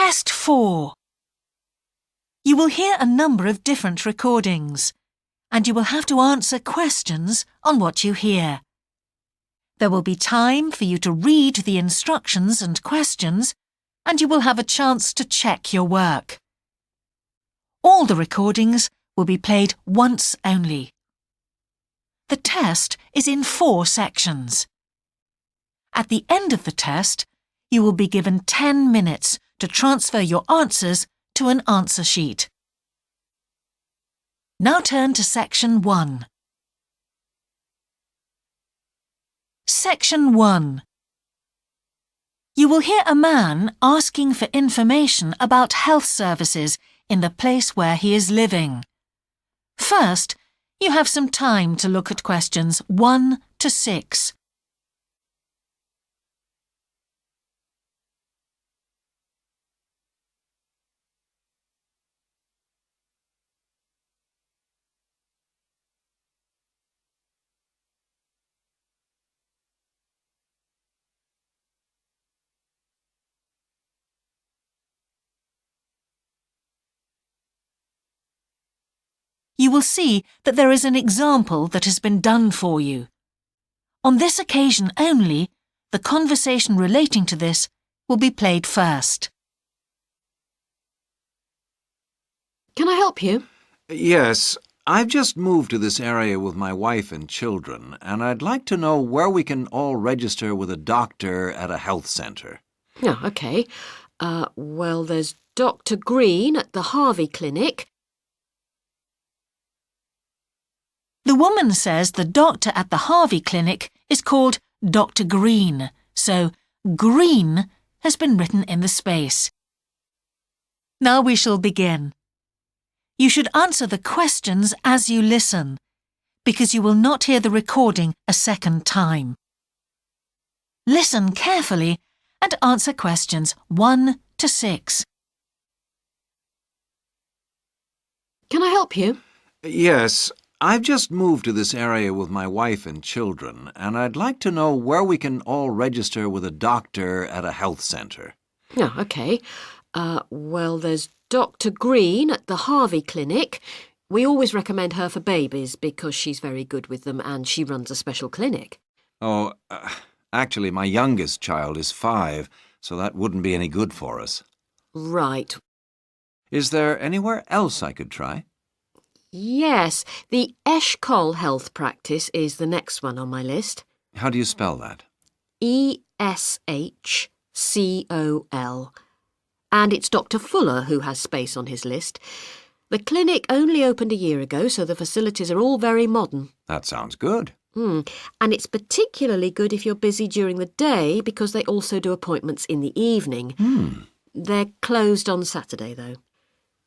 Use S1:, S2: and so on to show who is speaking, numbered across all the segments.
S1: Test 4. You will hear a number of different recordings, and you will have to answer questions on what you hear. There will be time for you to read the instructions and questions, and you will have a chance to check your work. All the recordings will be played once only. The test is in 4 sections. At the end of the test, you will be given 10 minutes to transfer your answers to an answer sheet. Now turn to Section 1. Section 1. You will hear a man asking for information about health services in the place where he is living. First, you have some time to look at questions 1 to 6. You will see that there is an example that has been done for you. On this occasion only, the conversation relating to this will be played first.
S2: Can I help you?
S3: Yes, I've just moved to this area with my wife and children, and I'd like to know where we can all register with a doctor at a health centre.
S2: Oh, OK. Well, there's Dr. Green at the Harvey Clinic.
S1: The woman says the doctor at the Harvey Clinic is called Dr. Green, so Green has been written in the space. Now we shall begin. You should answer the questions as you listen, because you will not hear the recording a second time. Listen carefully and answer questions 1 to 6.
S2: Can I help you?
S3: Yes, I've just moved to this area with my wife and children, and I'd like to know where we can all register with a doctor at a health centre.
S2: Oh, OK. Well, there's Dr. Green at the Harvey Clinic. We always recommend her for babies because she's very good with them and she runs a special clinic.
S3: Oh, actually, my youngest child is 5, so that wouldn't be any good for us.
S2: Right.
S3: Is there anywhere else I could try?
S2: Yes, the Eshcol Health Practice is the next one on my list.
S3: How do you spell that?
S2: Eshcol. And it's Dr. Fuller who has space on his list. The clinic only opened a year ago, so the facilities are all very modern.
S3: That sounds good.
S2: And it's particularly good if you're busy during the day because they also do appointments in the evening. They're closed on Saturday, though.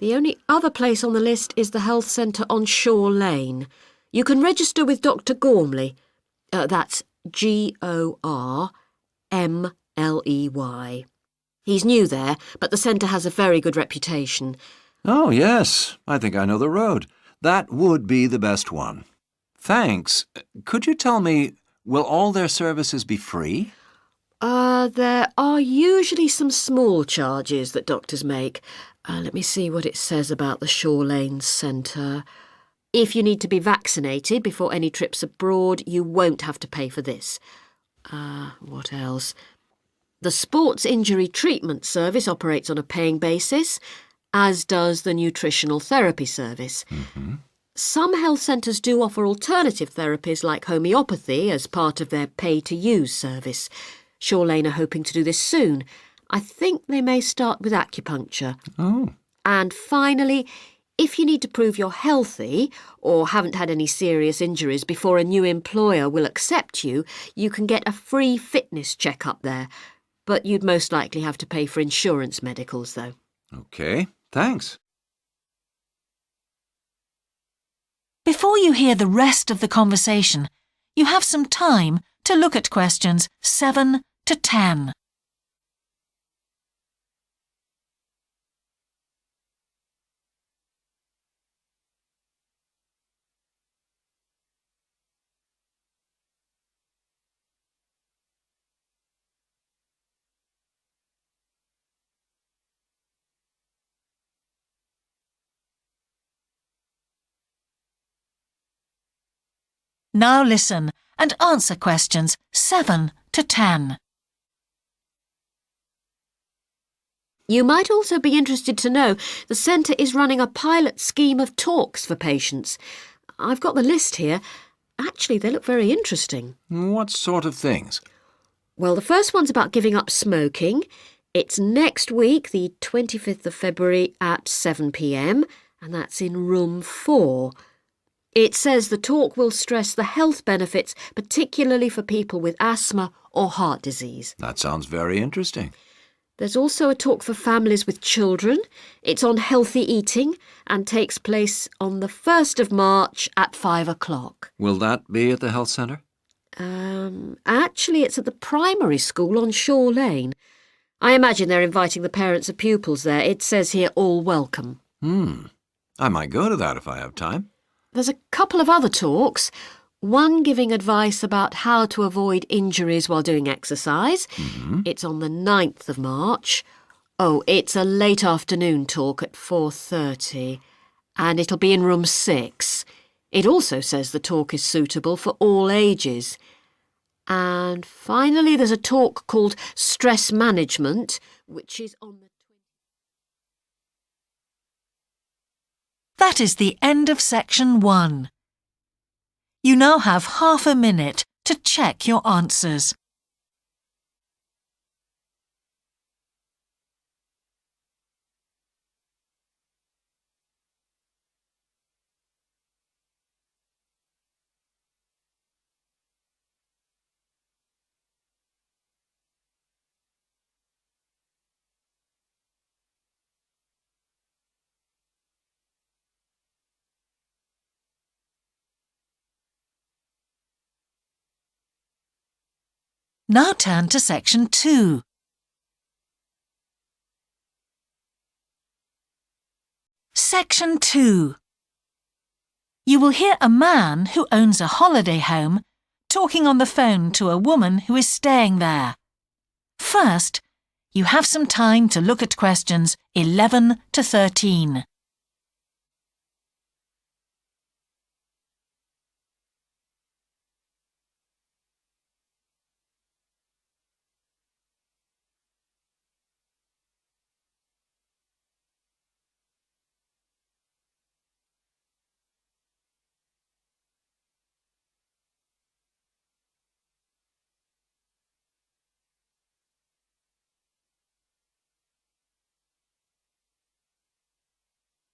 S2: The only other place on the list is the health centre on Shore Lane. You can register with Dr. Gormley. That's Gormley. He's new there, but the centre has a very good reputation.
S3: Oh, yes. I think I know the road. That would be the best one. Thanks. Could you tell me, will all their services be free?
S2: There are usually some small charges that doctors make. Let me see what it says about the Shore Lane Centre. If you need to be vaccinated before any trips abroad, you won't have to pay for this. What else? The Sports Injury Treatment Service operates on a paying basis, as does the Nutritional Therapy Service. Some health centres do offer alternative therapies like homeopathy as part of their pay-to-use service. Shore Lane are hoping to do this soon. I think they may start with acupuncture.
S3: Oh.
S2: And finally, if you need to prove you're healthy or haven't had any serious injuries before a new employer will accept you, you can get a free fitness check-up there. But you'd most likely have to pay for insurance medicals, though.
S3: OK, thanks.
S1: Before you hear the rest of the conversation, you have some time to look at questions 7 to 10. Now listen and answer questions 7 to 10.
S2: You might also be interested to know the centre is running a pilot scheme of talks for patients. I've got the list here. Actually, they look very interesting.
S3: What sort of things?
S2: Well, the first one's about giving up smoking. It's next week, the 25th of February at 7 p.m, and that's in room 4. It says the talk will stress the health benefits, particularly for people with asthma or heart disease.
S3: That sounds very interesting.
S2: There's also a talk for families with children. It's on healthy eating and takes place on the 1st of March at 5 o'clock.
S3: Will that be at the health centre?
S2: Actually, it's at the primary school on Shore Lane. I imagine they're inviting the parents of pupils there. It says here, all welcome.
S3: I might go to that if I have time.
S2: There's a couple of other talks. One giving advice about how to avoid injuries while doing exercise. It's on the 9th of March. Oh, it's a late afternoon talk at 4:30. And it'll be in room 6. It also says the talk is suitable for all ages. And finally, there's a talk called Stress Management, which is on the...
S1: That is the end of section 1. You now have half a minute to check your answers. Now turn to section 2. Section 2. You will hear a man who owns a holiday home talking on the phone to a woman who is staying there. First, you have some time to look at questions 11 to 13.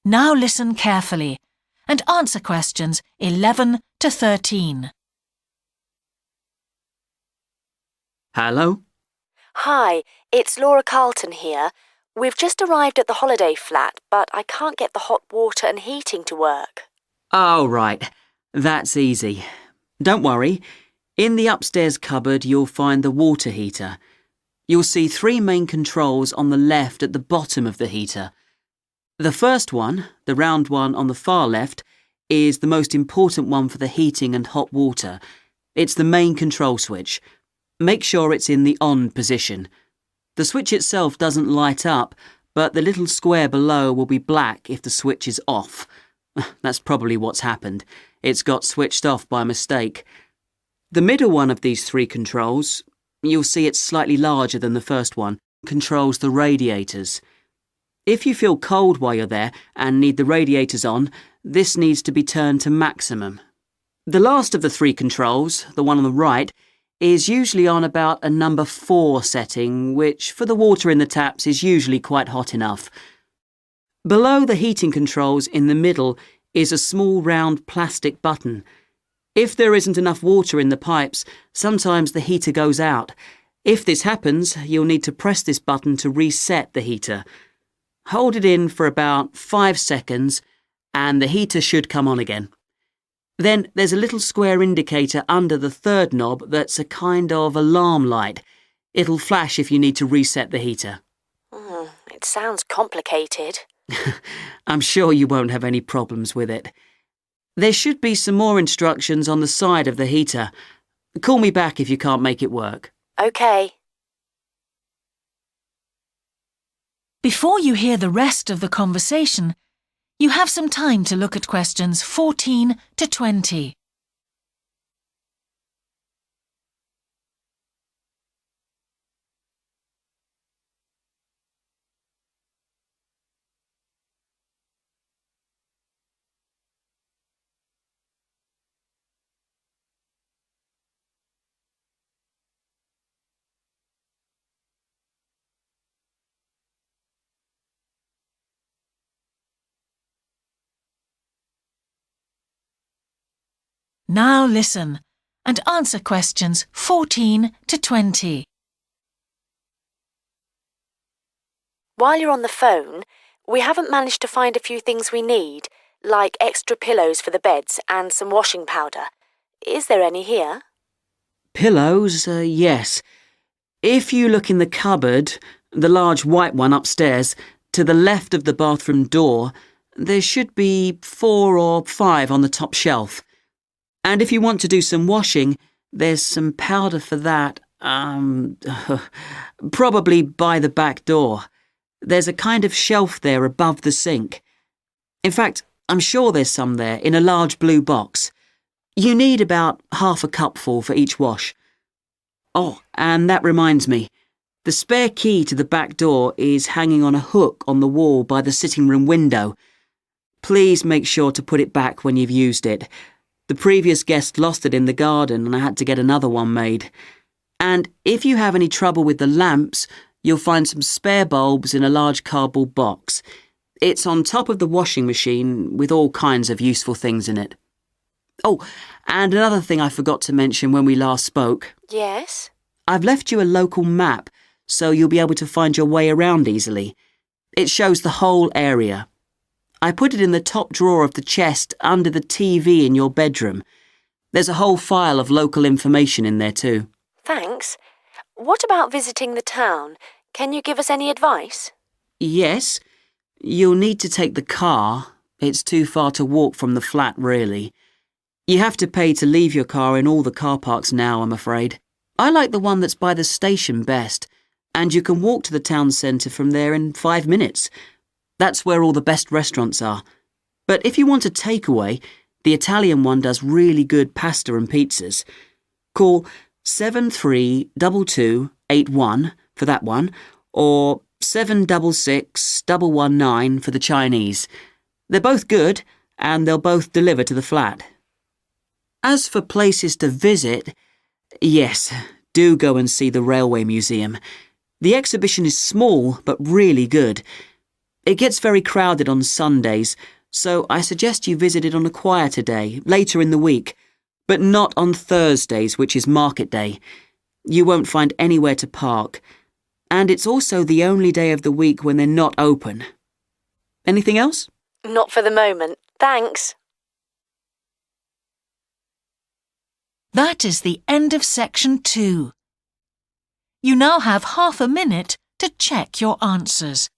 S1: Now listen carefully and answer questions 11 to 13.
S4: Hello?
S5: Hi, it's Laura Carlton here. We've just arrived at the holiday flat, but I can't get the hot water and heating to work.
S4: Oh, right. That's easy. Don't worry. In the upstairs cupboard, you'll find the water heater. You'll see 3 main controls on the left at the bottom of the heater. The first one, the round one on the far left, is the most important one for the heating and hot water. It's the main control switch. Make sure it's in the on position. The switch itself doesn't light up, but the little square below will be black if the switch is off. That's probably what's happened. It's got switched off by mistake. The middle one of these 3 controls, you'll see it's slightly larger than the first one, controls the radiators. If you feel cold while you're there and need the radiators on, this needs to be turned to maximum. The last of the 3 controls, the one on the right, is usually on about a number 4 setting, which for the water in the taps is usually quite hot enough. Below the heating controls in the middle is a small round plastic button. If there isn't enough water in the pipes, sometimes the heater goes out. If this happens, you'll need to press this button to reset the heater. Hold it in for about 5 seconds and the heater should come on again. Then there's a little square indicator under the 3rd knob that's a kind of alarm light. It'll flash if you need to reset the heater.
S5: It sounds complicated.
S4: I'm sure you won't have any problems with it. There should be some more instructions on the side of the heater. Call me back if you can't make it work.
S5: OK.
S1: Before you hear the rest of the conversation, you have some time to look at questions 14 to 20. Now listen and answer questions 14 to 20.
S5: While you're on the phone, we haven't managed to find a few things we need, like extra pillows for the beds and some washing powder. Is there any here?
S4: Pillows, yes. If you look in the cupboard, the large white one upstairs, to the left of the bathroom door, there should be 4 or 5 on the top shelf. And if you want to do some washing, there's some powder for that, probably by the back door. There's a kind of shelf there above the sink. In fact, I'm sure there's some there in a large blue box. You need about half a cupful for each wash. Oh, and that reminds me. The spare key to the back door is hanging on a hook on the wall by the sitting room window. Please make sure to put it back when you've used it. The previous guest lost it in the garden and I had to get another one made. And if you have any trouble with the lamps, you'll find some spare bulbs in a large cardboard box. It's on top of the washing machine with all kinds of useful things in it. Oh, and another thing I forgot to mention when we last spoke.
S5: Yes?
S4: I've left you a local map so you'll be able to find your way around easily. It shows the whole area. I put it in the top drawer of the chest under the TV in your bedroom. There's a whole file of local information in there too.
S5: Thanks. What about visiting the town? Can you give us any advice?
S4: Yes, you'll need to take the car. It's too far to walk from the flat, really. You have to pay to leave your car in all the car parks now, I'm afraid. I like the one that's by the station best, and you can walk to the town centre from there in 5 minutes. That's where all the best restaurants are. But if you want a takeaway, the Italian one does really good pasta and pizzas. Call 732281 for that one, or 766119 for the Chinese. They're both good, and they'll both deliver to the flat. As for places to visit, yes, do go and see the Railway Museum. The exhibition is small, but really good. It gets very crowded on Sundays, so I suggest you visit it on a quieter day, later in the week, but not on Thursdays, which is market day. You won't find anywhere to park, and it's also the only day of the week when they're not open. Anything else?
S5: Not for the moment. Thanks.
S1: That is the end of section 2. You now have half a minute to check your answers.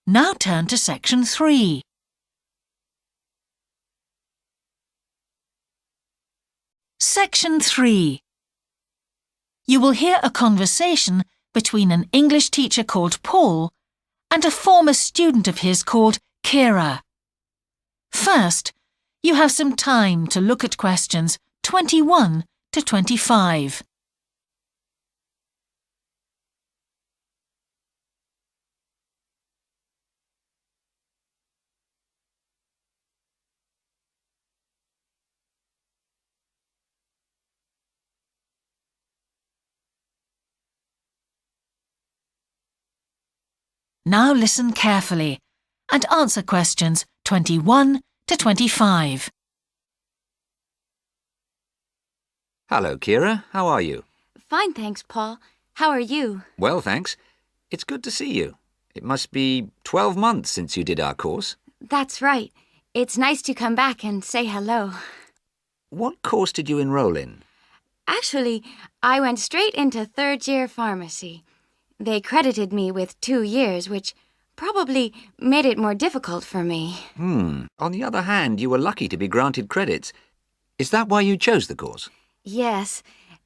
S1: Now turn to section 3. Section 3. You will hear a conversation between an English teacher called Paul and a former student of his called Kira. First, you have some time to look at questions 21 to 25. Now listen carefully and answer questions 21 to 25.
S6: Hello, Kira. How are you?
S7: Fine, thanks, Paul. How are you?
S6: Well, thanks. It's good to see you. It must be 12 months since you did our course.
S7: That's right. It's nice to come back and say hello.
S6: What course did you enroll in?
S7: Actually, I went straight into third-year pharmacy. They credited me with 2 years, which probably made it more difficult for me.
S6: On the other hand, you were lucky to be granted credits. Is that why you chose the course?
S7: Yes,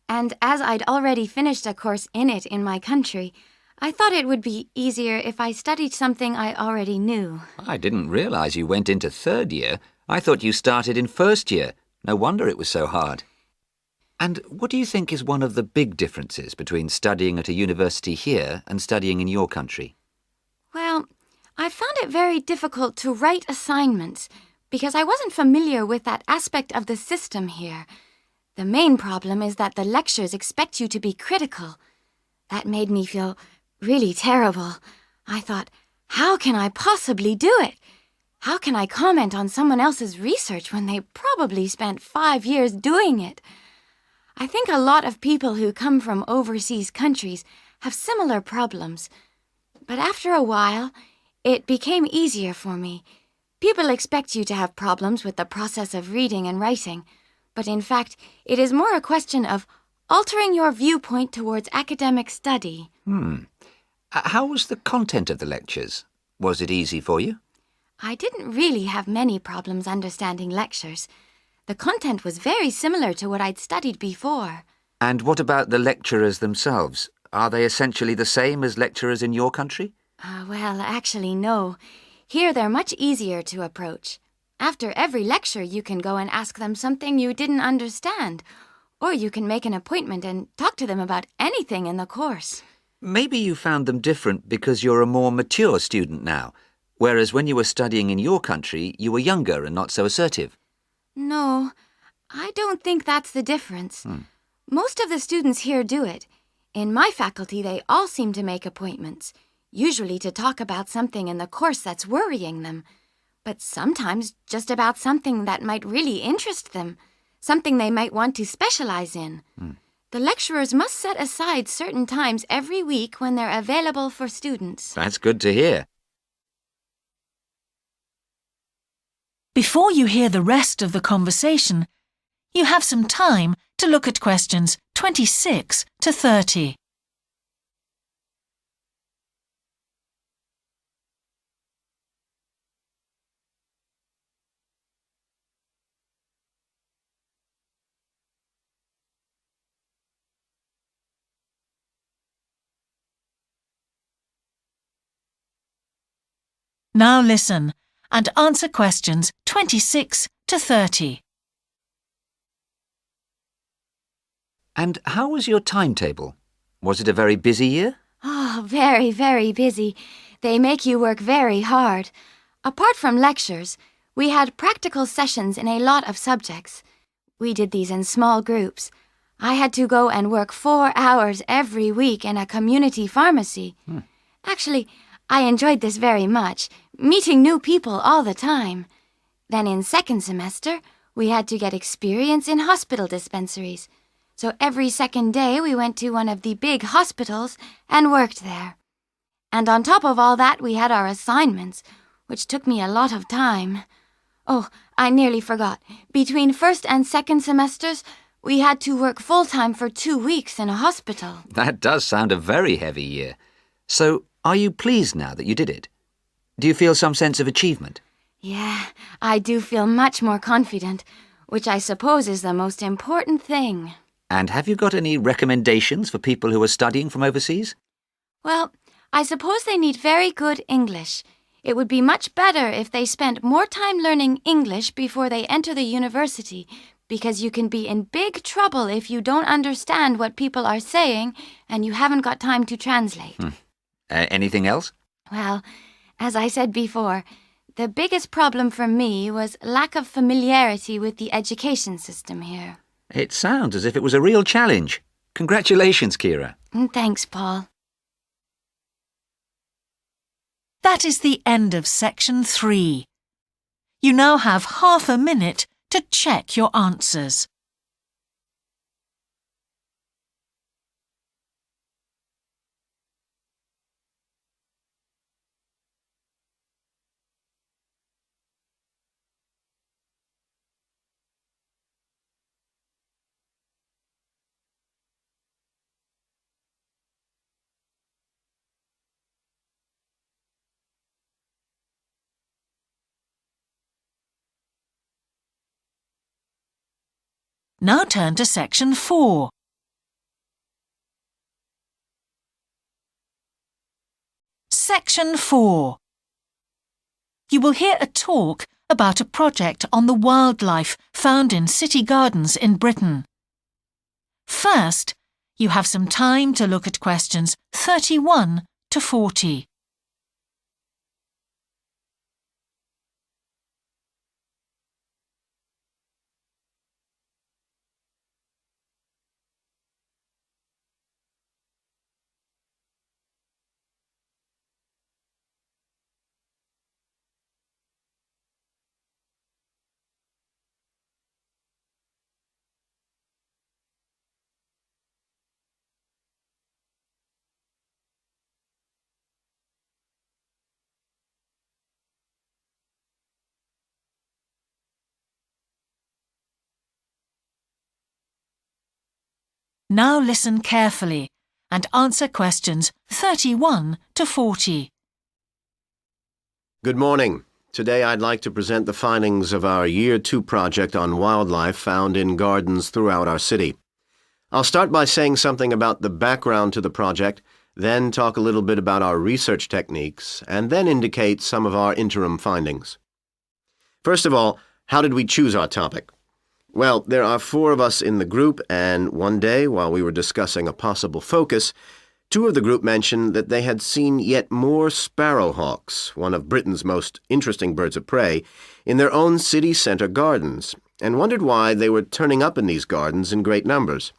S7: and as I'd already finished a course in it in my country, I thought it would be easier if I studied something I already knew.
S6: I didn't realize you went into third year. I thought you started in first year. No wonder it was so hard. And what do you think is one of the big differences between studying at a university here and studying in your country?
S7: Well, I found it very difficult to write assignments because I wasn't familiar with that aspect of the system here. The main problem is that the lectures expect you to be critical. That made me feel really terrible. I thought, how can I possibly do it? How can I comment on someone else's research when they probably spent 5 years doing it? I think a lot of people who come from overseas countries have similar problems. But after a while, it became easier for me. People expect you to have problems with the process of reading and writing, but in fact, it is more a question of altering your viewpoint towards academic study.
S6: How was the content of the lectures? Was it easy for you?
S7: I didn't really have many problems understanding lectures. The content was very similar to what I'd studied before.
S6: And what about the lecturers themselves? Are they essentially the same as lecturers in your country?
S7: Well, actually, no. Here they're much easier to approach. After every lecture, you can go and ask them something you didn't understand, or you can make an appointment and talk to them about anything in the course.
S6: Maybe you found them different because you're a more mature student now, whereas when you were studying in your country, you were younger and not so assertive.
S7: No, I don't think that's the difference. Most of the students here do it. In my faculty, they all seem to make appointments, usually to talk about something in the course that's worrying them, but sometimes just about something that might really interest them, something they might want to specialize in. The lecturers must set aside certain times every week when they're available for students.
S6: That's good to hear.
S1: Before you hear the rest of the conversation, you have some time to look at questions 26 to 30. Now listen and answer questions 26 to 30.
S6: And how was your timetable? Was it a very busy year?
S7: Oh, very, very busy. They make you work very hard. Apart from lectures, we had practical sessions in a lot of subjects. We did these in small groups. I had to go and work 4 hours every week in a community pharmacy. Actually, I enjoyed this very much, meeting new people all the time. Then in second semester, we had to get experience in hospital dispensaries. So every second day we went to one of the big hospitals and worked there. And on top of all that, we had our assignments, which took me a lot of time. Oh, I nearly forgot. Between first and second semesters, we had to work full-time for 2 weeks in a hospital.
S6: That does sound a very heavy year. So, are you pleased now that you did it? Do you feel some sense of achievement?
S7: Yeah, I do feel much more confident, which I suppose is the most important thing.
S6: And have you got any recommendations for people who are studying from overseas?
S7: Well, I suppose they need very good English. It would be much better if they spent more time learning English before they enter the university, because you can be in big trouble if you don't understand what people are saying and you haven't got time to translate.
S6: Anything else?
S7: Well, as I said before, the biggest problem for me was lack of familiarity with the education system here.
S6: It sounds as if it was a real challenge. Congratulations, Kira.
S7: Thanks, Paul.
S1: That is the end of section 3. You now have half a minute to check your answers. Now turn to section 4. Section 4. You will hear a talk about a project on the wildlife found in city gardens in Britain. First, you have some time to look at questions 31 to 40. Now listen carefully and answer questions 31 to 40.
S8: Good morning. Today I'd like to present the findings of our Year 2 project on wildlife found in gardens throughout our city. I'll start by saying something about the background to the project, then talk a little bit about our research techniques, and then indicate some of our interim findings. First of all, how did we choose our topic? Well, there are 4 of us in the group, and one day, while we were discussing a possible focus, 2 of the group mentioned that they had seen yet more sparrowhawks, one of Britain's most interesting birds of prey, in their own city centre gardens, and wondered why they were turning up in these gardens in great numbers.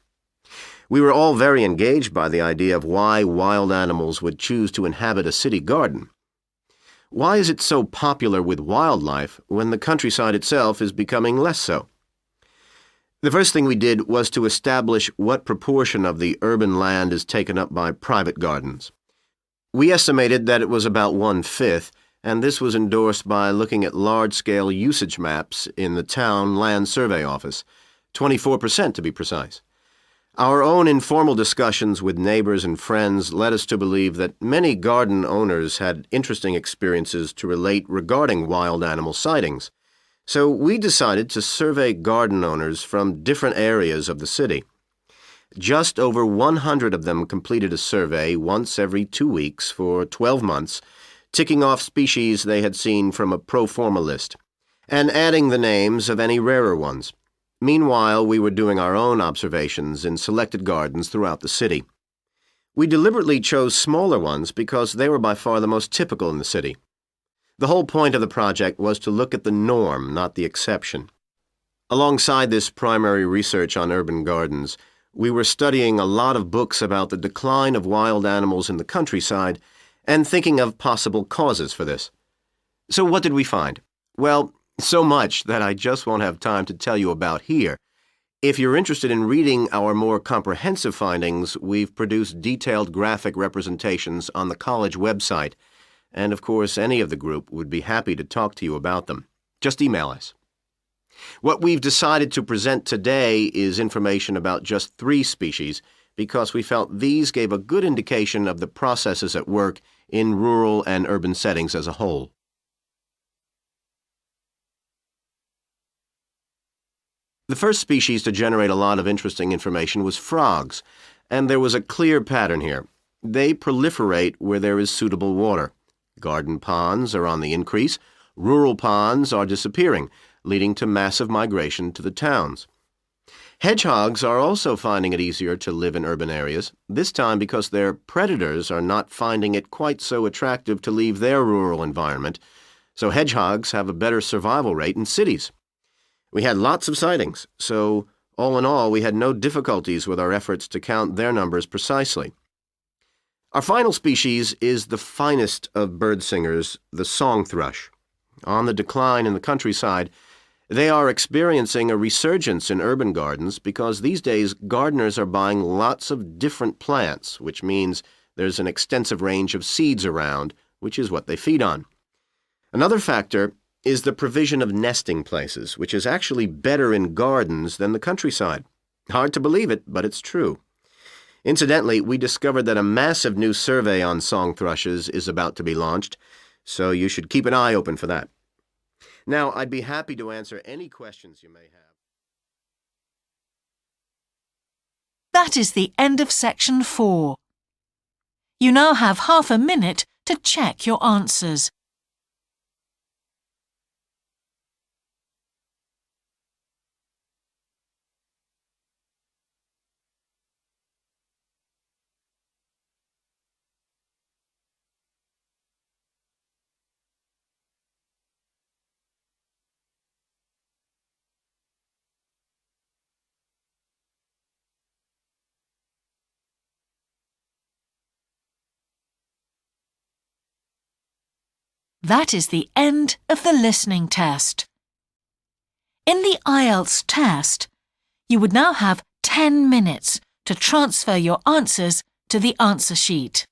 S8: We were all very engaged by the idea of why wild animals would choose to inhabit a city garden. Why is it so popular with wildlife when the countryside itself is becoming less so? The first thing we did was to establish what proportion of the urban land is taken up by private gardens. We estimated that it was about 1/5, and this was endorsed by looking at large-scale usage maps in the town land survey office, 24% to be precise. Our own informal discussions with neighbors and friends led us to believe that many garden owners had interesting experiences to relate regarding wild animal sightings. So we decided to survey garden owners from different areas of the city. Just over 100 of them completed a survey once every 2 weeks for 12 months, ticking off species they had seen from a pro forma list, and adding the names of any rarer ones. Meanwhile, we were doing our own observations in selected gardens throughout the city. We deliberately chose smaller ones because they were by far the most typical in the city. The whole point of the project was to look at the norm, not the exception. Alongside this primary research on urban gardens, we were studying a lot of books about the decline of wild animals in the countryside and thinking of possible causes for this. So what did we find? Well, so much that I just won't have time to tell you about here. If you're interested in reading our more comprehensive findings, we've produced detailed graphic representations on the college website, and of course any of the group would be happy to talk to you about them. Just email us. What we've decided to present today is information about just 3 species because we felt these gave a good indication of the processes at work in rural and urban settings as a whole. The first species to generate a lot of interesting information was frogs, and there was a clear pattern here. They proliferate where there is suitable water. Garden ponds are on the increase, rural ponds are disappearing, leading to massive migration to the towns. Hedgehogs are also finding it easier to live in urban areas, this time because their predators are not finding it quite so attractive to leave their rural environment, so hedgehogs have a better survival rate in cities. We had lots of sightings, so all in all we had no difficulties with our efforts to count their numbers precisely. Our final species is the finest of bird singers, the song thrush. On the decline in the countryside, they are experiencing a resurgence in urban gardens because these days gardeners are buying lots of different plants, which means there's an extensive range of seeds around, which is what they feed on. Another factor is the provision of nesting places, which is actually better in gardens than the countryside. Hard to believe it, but it's true. Incidentally, we discovered that a massive new survey on song thrushes is about to be launched, so you should keep an eye open for that. Now, I'd be happy to answer any questions you may have.
S1: That is the end of section 4. You now have half a minute to check your answers. That is the end of the listening test. In the IELTS test, you would now have 10 minutes to transfer your answers to the answer sheet.